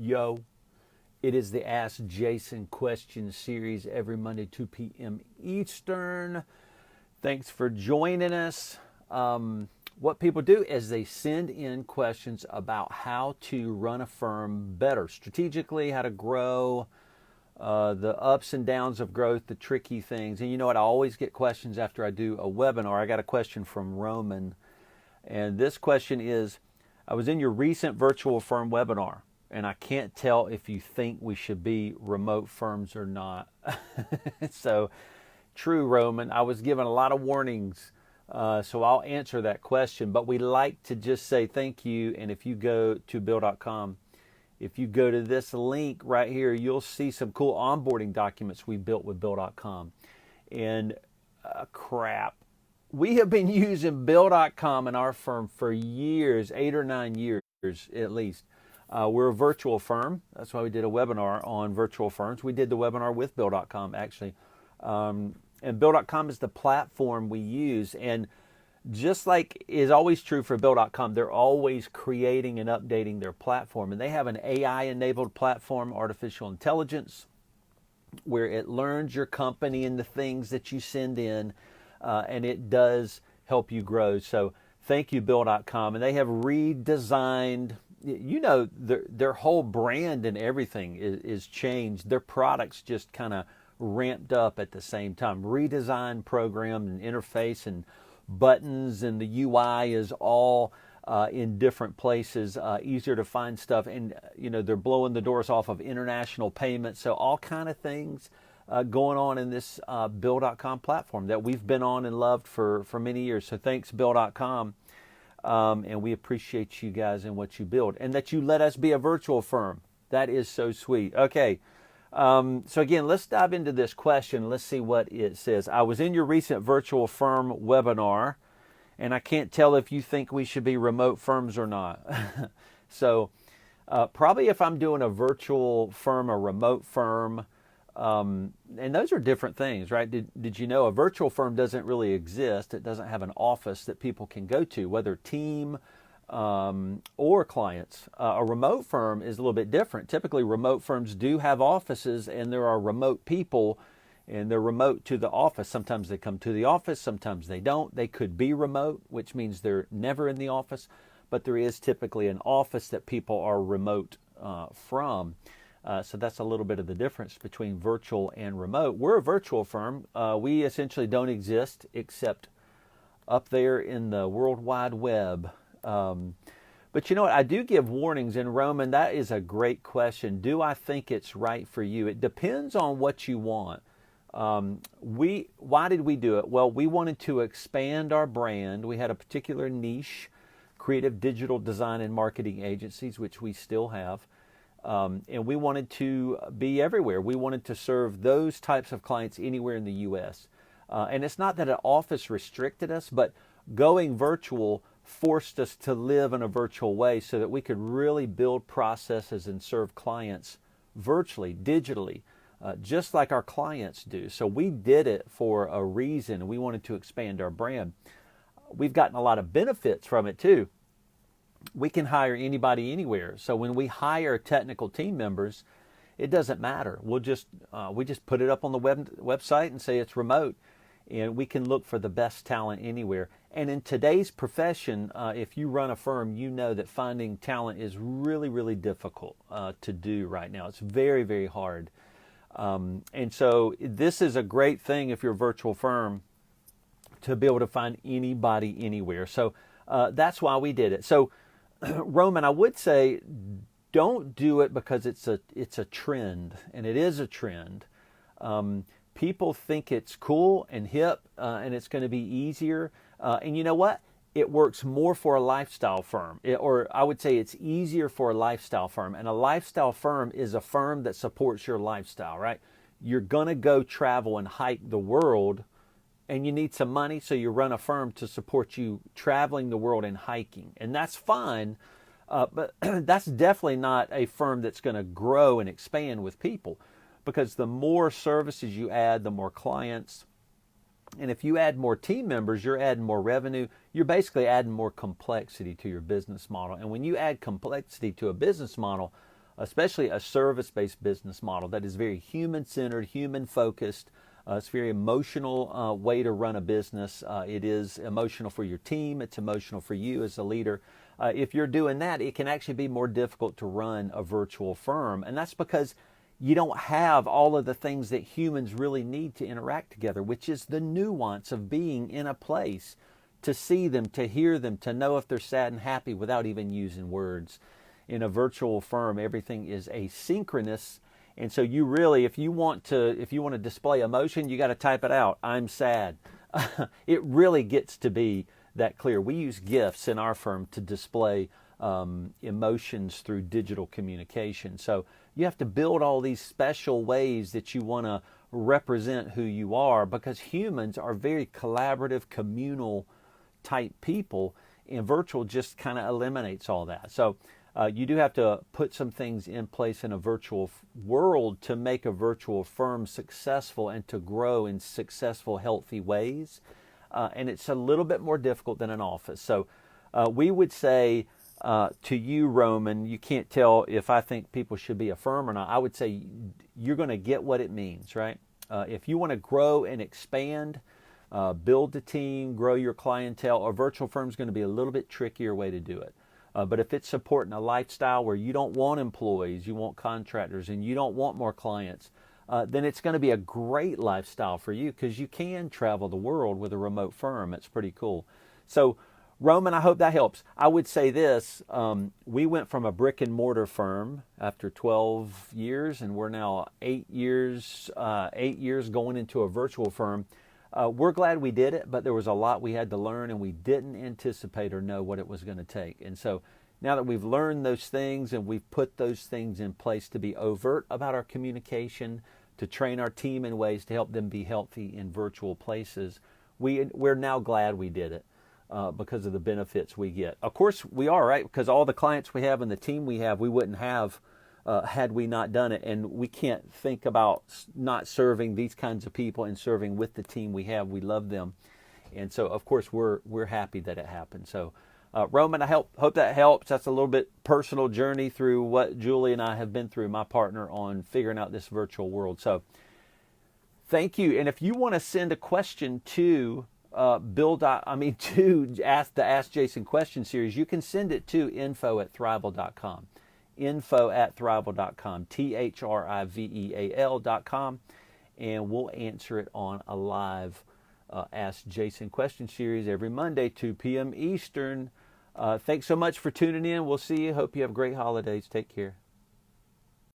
Yo, it is the Ask Jason question series every Monday, 2 p.m. Eastern. Thanks for joining us. What people do is they send in questions about how to run a firm better, strategically, how to grow, the ups and downs of growth, the tricky things. And you know what? I always get questions after I do a webinar. I got a question from Roman. And this question is, I was in your recent virtual firm webinar, and I can't tell if you think we should be remote firms or not. So, true, Roman. I was given a lot of warnings, so I'll answer that question. But we like to just say thank you. And if you go to Bill.com, if you go to this link right here, you'll see some cool onboarding documents we built with Bill.com. And crap, we have been using Bill.com in our firm for years, 8 or 9 years at least. We're a virtual firm. That's why we did a webinar on virtual firms. We did the webinar with Bill.com, actually. And Bill.com is the platform we use. And just like is always true for Bill.com, they're always creating and updating their platform. And they have an AI-enabled platform, artificial intelligence, where it learns your company and the things that you send in, and it does help you grow. So thank you, Bill.com. And they have redesigned, you know, their whole brand and everything is changed. Their products just kind of ramped up at the same time. Redesigned program and interface and buttons, and the UI is all in different places, easier to find stuff. And, you know, they're blowing the doors off of international payments. So all kind of things going on in this Bill.com platform that we've been on and loved for many years. So thanks, Bill.com. And we appreciate you guys and what you build, and that you let us be a virtual firm. That is so sweet. Okay. So again, let's dive into this question. Let's see what it says. I was in your recent virtual firm webinar, and I can't tell if you think we should be remote firms or not. So probably if I'm doing a virtual firm, a remote firm, and those are different things, right? Did you know a virtual firm doesn't really exist? It doesn't have an office that people can go to, whether team or clients. A remote firm is a little bit different. Typically, remote firms do have offices, and there are remote people, and they're remote to the office. Sometimes they come to the office, sometimes they don't. They could be remote, which means they're never in the office, but there is typically an office that people are remote from. So that's a little bit of the difference between virtual and remote. We're a virtual firm. We essentially don't exist except up there in the World Wide Web. But you know what? I do give warnings. And Roman, that is a great question. Do I think it's right for you? It depends on what you want. Why did we do it? Well, we wanted to expand our brand. We had a particular niche, creative digital design and marketing agencies, which we still have. And we wanted to be everywhere. We wanted to serve those types of clients anywhere in the U.S. And it's not that an office restricted us, but going virtual forced us to live in a virtual way so that we could really build processes and serve clients virtually, digitally, just like our clients do. So we did it for a reason. We wanted to expand our brand. We've gotten a lot of benefits from it too. We can hire anybody anywhere. So when we hire technical team members, it doesn't matter. We just put it up on the website and say it's remote, and we can look for the best talent anywhere. And in today's profession, if you run a firm, you know that finding talent is really, really difficult to do right now. It's very, very hard. And so this is a great thing if you're a virtual firm to be able to find anybody anywhere. So that's why we did it. So Roman, I would say don't do it because it's a trend, and it is a trend. People think it's cool and hip, and it's going to be easier. And you know what? It works more for a lifestyle firm, or I would say it's easier for a lifestyle firm. And a lifestyle firm is a firm that supports your lifestyle, right? You're going to go travel and hike the world, and you need some money, so you run a firm to support you traveling the world and hiking. And that's fine, but that's definitely not a firm that's going to grow and expand with people, because the more services you add, the more clients. And if you add more team members, you're adding more revenue. You're basically adding more complexity to your business model. And when you add complexity to a business model, especially a service-based business model that is very human-centered, human-focused. It's a very emotional way to run a business. It is emotional for your team. It's emotional for you as a leader. If you're doing that, it can actually be more difficult to run a virtual firm. And that's because you don't have all of the things that humans really need to interact together, which is the nuance of being in a place, to see them, to hear them, to know if they're sad and happy without even using words. In a virtual firm, everything is asynchronous. And so you really, if you want to display emotion, you got to type it out. I'm sad. It really gets to be that clear. We use GIFs in our firm to display emotions through digital communication. So you have to build all these special ways that you want to represent who you are, because humans are very collaborative, communal type people, and virtual just kind of eliminates all that. So you do have to put some things in place in a virtual world to make a virtual firm successful and to grow in successful, healthy ways. And it's a little bit more difficult than an office. So we would say to you, Roman, you can't tell if I think people should be a firm or not. I would say you're going to get what it means, right? If you want to grow and expand, build a team, grow your clientele, a virtual firm is going to be a little bit trickier way to do it. But if it's supporting a lifestyle where you don't want employees, you want contractors, and you don't want more clients, then it's going to be a great lifestyle for you, because you can travel the world with a remote firm. It's pretty cool. So, Roman, I hope that helps. I would say this, we went from a brick and mortar firm after 12 years, and we're now 8 years going into a virtual firm. We're glad we did it, but there was a lot we had to learn, and we didn't anticipate or know what it was going to take. And so now that we've learned those things and we've put those things in place to be overt about our communication, to train our team in ways to help them be healthy in virtual places, we're now glad we did it because of the benefits we get. Of course, we are, right? Because all the clients we have and the team we have, we wouldn't have had we not done it. And we can't think about not serving these kinds of people and serving with the team we have. We love them. And so, of course, we're happy that it happened. So, Roman, I hope that helps. That's a little bit personal journey through what Julie and I have been through, my partner, on figuring out this virtual world. So thank you. And if you want to send a question to to ask the Ask Jason question series, you can send it to info@thriveal.com. info@thriveal.com, THRIVEAL.com, and we'll answer it on a live Ask Jason question series every Monday, 2 p.m. Eastern. Thanks so much for tuning in. We'll see you. Hope you have great holidays. Take care.